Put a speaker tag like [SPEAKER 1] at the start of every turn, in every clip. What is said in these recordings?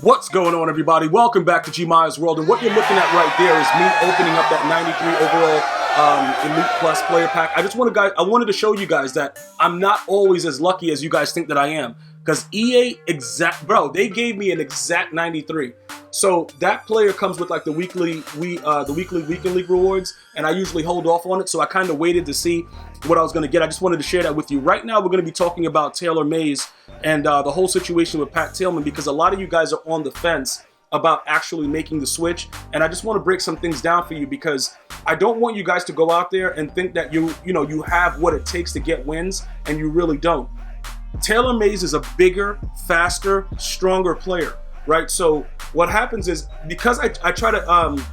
[SPEAKER 1] What's going on, everybody? Welcome back to GmiasWorld, and what you're looking at right there is me opening up that 93 overall Elite Plus player pack. I wanted to show you guys that I'm not always as lucky as you guys think that I am, because EA they gave me an exact 93. So that player comes with like the weekly weekend league rewards, and I usually hold off on it. So I kind of waited to see what I was going to get. I just wanted to share that with you. Right now, we're going to be talking about Taylor Mays and the whole situation with Pat Tillman, because a lot of you guys are on the fence about actually making the switch, and I just want to break some things down for you, because I don't want you guys to go out there and think that you have what it takes to get wins, and you really don't. Taylor Mays is a bigger, faster, stronger player, right? So what happens is, because I try to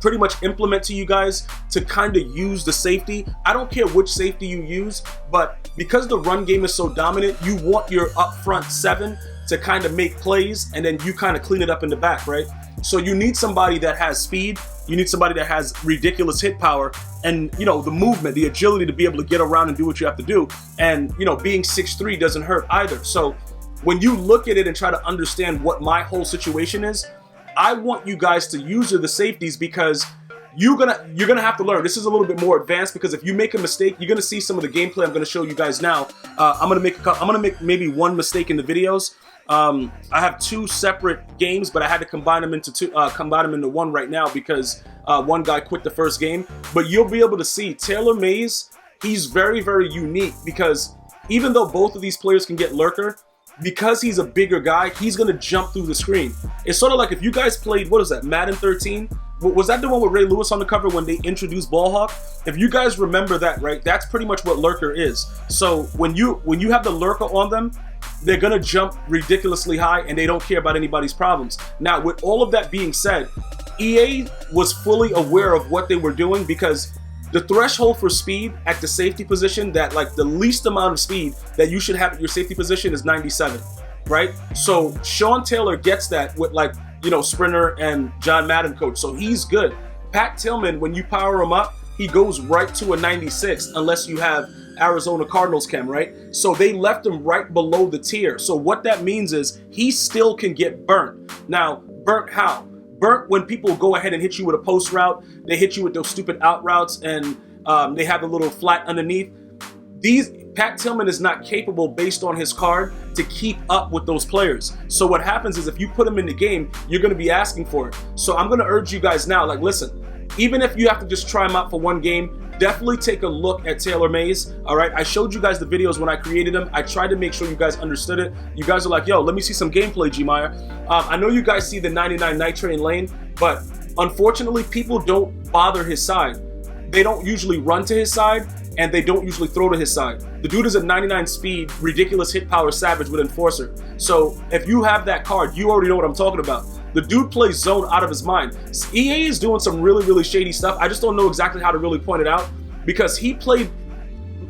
[SPEAKER 1] pretty much implement to you guys to kind of use the safety. I don't care which safety you use, but because the run game is so dominant, you want your up front 7 to kind of make plays, and then you kind of clean it up in the back, right? So you need somebody that has speed, you need somebody that has ridiculous hit power, and the movement, the agility to be able to get around and do what you have to do. And being 6'3" doesn't hurt either. So when you look at it and try to understand what my whole situation is, I want you guys to use the safeties, because you're gonna have to learn. This is a little bit more advanced, because if you make a mistake, you're gonna see some of the gameplay I'm gonna show you guys now. I'm gonna make maybe one mistake in the videos. I have 2 separate games, but I had to combine them into one right now, because one guy quit the first game. But you'll be able to see Taylor Mays. He's very, very unique, because even though both of these players can get lurker, because he's a bigger guy, he's gonna jump through the screen. It's sort of like if you guys played, what is that, Madden 13? Was that the one with Ray Lewis on the cover when they introduced Ball Hawk? If you guys remember that, right, that's pretty much what lurker is. So when you have the lurker on them, they're gonna jump ridiculously high, and they don't care about anybody's problems. Now, with all of that being said, EA was fully aware of what they were doing, because the threshold for speed at the safety position, that like the least amount of speed that you should have at your safety position, is 97, right? So Sean Taylor gets that with Sprinter and John Madden coach, so he's good. Pat Tillman, when you power him up, he goes right to a 96, unless you have Arizona Cardinals chem, right? So they left him right below the tier. So what that means is he still can get burnt. Now, burnt how? Burnt when people go ahead and hit you with a post route, they hit you with those stupid out routes, and they have a little flat underneath. Pat Tillman is not capable, based on his card, to keep up with those players. So what happens is, if you put him in the game, you're going to be asking for it. So I'm going to urge you guys now, listen, even if you have to just try him out for one game, definitely take a look at Taylor Mays. All right, I showed you guys the videos when I created them. I tried to make sure you guys understood it. You guys are like, yo, let me see some gameplay, Gmia. I know you guys see the 99 Night Train lane, but unfortunately, people don't bother his side. They don't usually run to his side, and they don't usually throw to his side. The dude is a 99 speed, ridiculous hit power savage with Enforcer. So if you have that card, you already know what I'm talking about. The dude plays zone out of his mind. EA is doing some really, really shady stuff. I just don't know exactly how to really point it out, because he played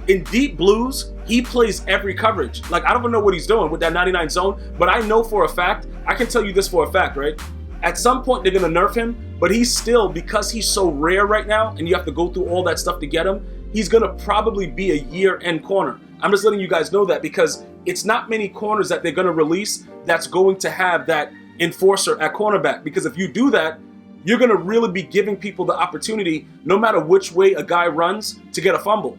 [SPEAKER 1] in deep blues. He plays every coverage. Like, I don't even know what he's doing with that 99 zone, but I know for a fact, I can tell you this for a fact, right? At some point, they're gonna nerf him, but he's still, because he's so rare right now, and you have to go through all that stuff to get him, he's gonna probably be a year-end corner. I'm just letting you guys know that, because it's not many corners that they're gonna release that's going to have that Enforcer at cornerback, because if you do that, you're gonna really be giving people the opportunity, no matter which way a guy runs, to get a fumble.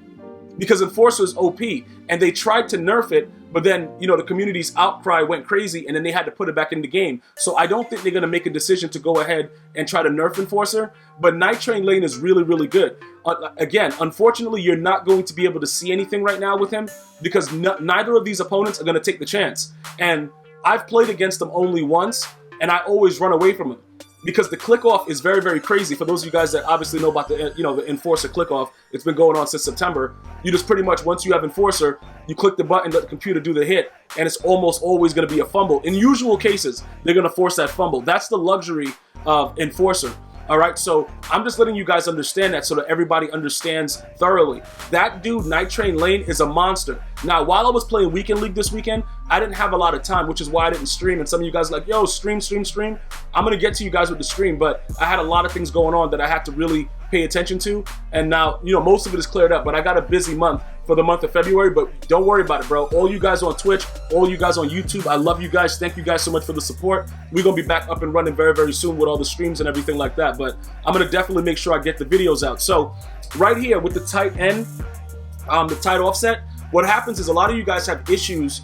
[SPEAKER 1] Because Enforcer is OP, and they tried to nerf it, but then, the community's outcry went crazy, and then they had to put it back in the game. So I don't think they're gonna make a decision to go ahead and try to nerf Enforcer, but Night Train lane is really, really good. Again, unfortunately, you're not going to be able to see anything right now with him, because neither of these opponents are gonna take the chance. And I've played against them only once, and I always run away from him, because the click off is very, very crazy. For those of you guys that obviously know about the Enforcer click off, it's been going on since September. You just pretty much, once you have Enforcer, you click the button, let the computer do the hit, and it's almost always going to be a fumble. In usual cases, they're going to force that fumble. That's the luxury of Enforcer. All right, so I'm just letting you guys understand that, so that everybody understands thoroughly. That dude, Night Train Lane, is a monster. Now, while I was playing Weekend League this weekend, I didn't have a lot of time, which is why I didn't stream. And some of you guys are like, yo, stream. I'm going to get to you guys with the stream, but I had a lot of things going on that I had to really pay attention to. And now, most of it is cleared up, but I got a busy month for the month of February, but don't worry about it, bro. All you guys on Twitch, all you guys on YouTube, I love you guys. Thank you guys so much for the support. We're going to be back up and running very, very soon with all the streams and everything like that, but I'm going to definitely make sure I get the videos out. So right here with the tight end, the tight offset, what happens is a lot of you guys have issues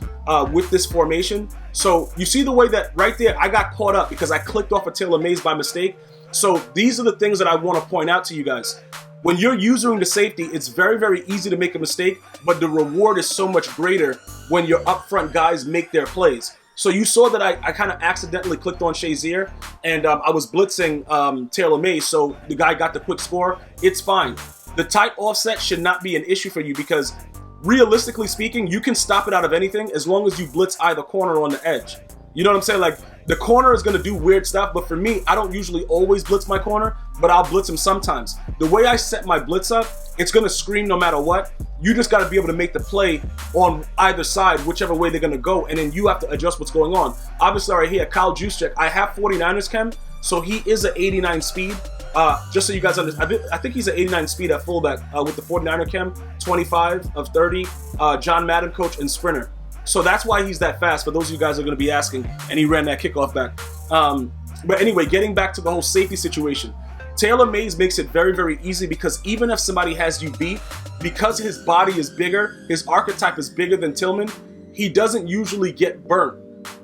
[SPEAKER 1] with this formation. So you see the way that right there, I got caught up because I clicked off a Taylor Mays by mistake. So these are the things that I want to point out to you guys. When you're using the safety, it's very, very easy to make a mistake, but the reward is so much greater when your upfront guys make their plays. So you saw that I kind of accidentally clicked on Shazier, and I was blitzing Taylor Mays, so the guy got the quick score. It's fine. The tight offset should not be an issue for you because realistically speaking, you can stop it out of anything as long as you blitz either corner or on the edge. You know what I'm saying? Like, the corner is going to do weird stuff, but for me, I don't usually always blitz my corner, but I'll blitz him sometimes. The way I set my blitz up, it's going to scream no matter what. You just got to be able to make the play on either side, whichever way they're going to go, and then you have to adjust what's going on. Obviously, right here, Kyle Juszczyk, I have 49ers chem, so he is an 89 speed. Just so you guys understand, I think he's an 89 speed at fullback with the 49er chem, 25 of 30, John Madden coach and sprinter. So that's why he's that fast, for those of you guys are going to be asking, and he ran that kickoff back. But anyway, getting back to the whole safety situation, Taylor Mays makes it very, very easy because even if somebody has you beat, because his body is bigger, his archetype is bigger than Tillman, he doesn't usually get burnt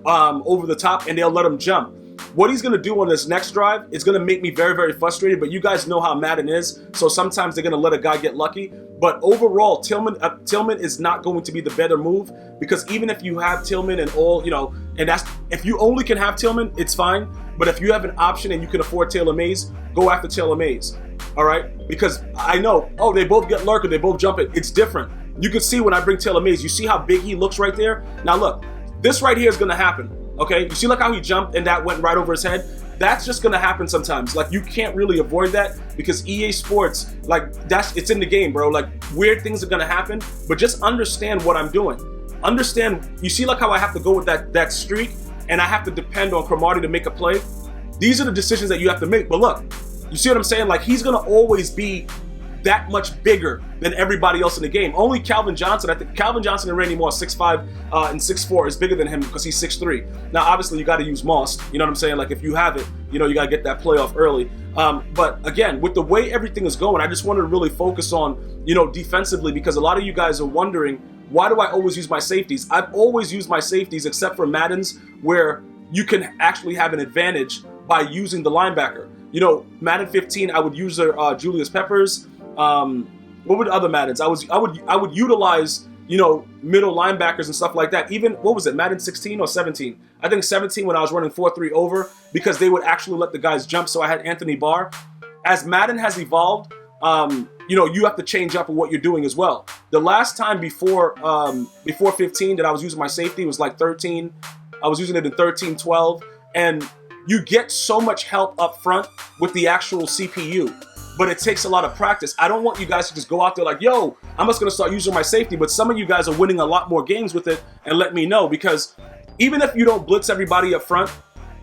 [SPEAKER 1] over the top, and they'll let him jump. What he's going to do on this next drive is going to make me very, very frustrated, but you guys know how Madden is, so sometimes they're going to let a guy get lucky. But overall, Tillman is not going to be the better move because even if you have Tillman and all, you know, and that's, if you only can have Tillman, it's fine. But if you have an option and you can afford Taylor Mays, go after Taylor Mays, all right? Because I know, oh, they both get lurker, they both jump it. It's different. You can see when I bring Taylor Mays, you see how big he looks right there? Now look, this right here is going to happen. Okay, you see like how he jumped and that went right over his head? That's just gonna happen sometimes. Like, you can't really avoid that because EA Sports, like, it's in the game, bro. Like, weird things are gonna happen, but just understand what I'm doing. Understand, you see like how I have to go with that streak and I have to depend on Cromartie to make a play? These are the decisions that you have to make. But look, you see what I'm saying? Like, he's gonna always be that much bigger than everybody else in the game. Only Calvin Johnson, I think Calvin Johnson and Randy Moss, 6'5" and 6'4", is bigger than him because he's 6'3". Now, obviously, you got to use Moss. You know what I'm saying? Like, if you have it, you know, you got to get that playoff early. But again, with the way everything is going, I just wanted to really focus on, you know, defensively, because a lot of you guys are wondering, why do I always use my safeties? I've always used my safeties except for Maddens, where you can actually have an advantage by using the linebacker. You know, Madden 15, I would use Julius Peppers. What would other Maddens? I would utilize, you know, middle linebackers and stuff like that. Even, what was it, Madden 16 or 17? I think 17 when I was running 4-3 over, because they would actually let the guys jump, so I had Anthony Barr. As Madden has evolved, you know, you have to change up what you're doing as well. The last time before 15 that I was using my safety was like 13. I was using it in 13, 12, and you get so much help up front with the actual CPU. But it takes a lot of practice. I don't want you guys to just go out there like, yo, I'm just going to start using my safety. But some of you guys are winning a lot more games with it, and let me know, because even if you don't blitz everybody up front,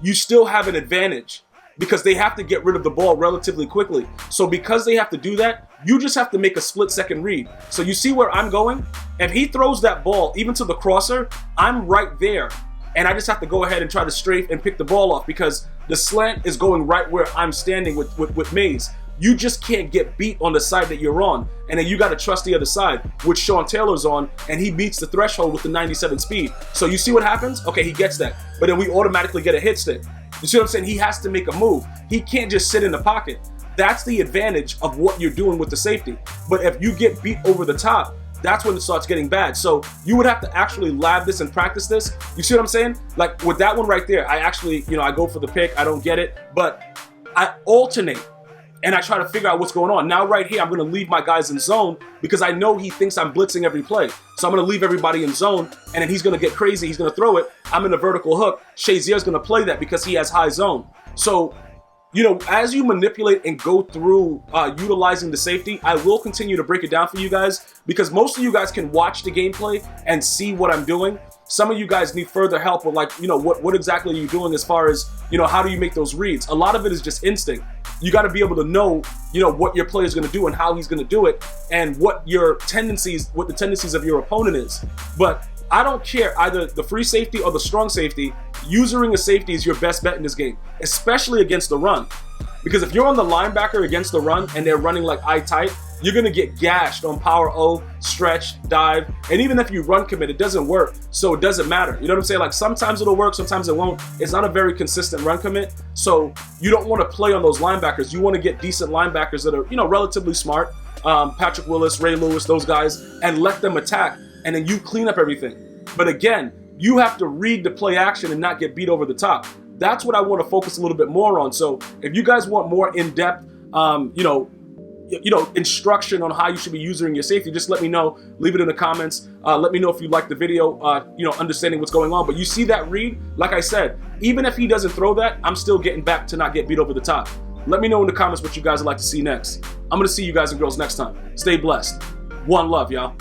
[SPEAKER 1] you still have an advantage because they have to get rid of the ball relatively quickly. So because they have to do that, you just have to make a split-second read. So you see where I'm going? If he throws that ball even to the crosser, I'm right there. And I just have to go ahead and try to strafe and pick the ball off because the slant is going right where I'm standing with Mays. You just can't get beat on the side that you're on. And then you got to trust the other side, which Sean Taylor's on, and he beats the threshold with the 97 speed. So you see what happens? Okay, he gets that. But then we automatically get a hit stick. You see what I'm saying? He has to make a move. He can't just sit in the pocket. That's the advantage of what you're doing with the safety. But if you get beat over the top, that's when it starts getting bad. So you would have to actually lab this and practice this. You see what I'm saying? Like with that one right there, I actually, you know, I go for the pick. I don't get it. But I alternate. And I try to figure out what's going on. Now right here, I'm going to leave my guys in zone because I know he thinks I'm blitzing every play. So I'm going to leave everybody in zone, and then he's going to get crazy. He's going to throw it. I'm in a vertical hook. Shazier's going to play that because he has high zone. So, you know, as you manipulate and go through utilizing the safety, I will continue to break it down for you guys because most of you guys can watch the gameplay and see what I'm doing. Some of you guys need further help with, like, you know, what exactly are you doing as far as, you know, how do you make those reads? A lot of it is just instinct. you got to be able to know, what your player is going to do and how he's going to do it, and what the tendencies of your opponent is. But I don't care, either the free safety or the strong safety, using a safety is your best bet in this game, especially against the run. Because if you're on the linebacker against the run and they're running like eye tight, you're going to get gashed on power O, stretch, dive, and even if you run commit, it doesn't work, so it doesn't matter. You know what I'm saying? Like, sometimes it'll work, sometimes it won't. It's not a very consistent run commit, so you don't want to play on those linebackers. You want to get decent linebackers that are, relatively smart, Patrick Willis, Ray Lewis, those guys, and let them attack, and then you clean up everything. But again, you have to read the play action and not get beat over the top. That's what I want to focus a little bit more on. So if you guys want more in-depth, instruction on how you should be using your safety, just let me know. Leave it in the comments. Let me know if you like the video, understanding what's going on. But you see that read? Like I said, even if he doesn't throw that, I'm still getting back to not get beat over the top. Let me know in the comments what you guys would like to see next. I'm going to see you guys and girls next time. Stay blessed. One love, y'all.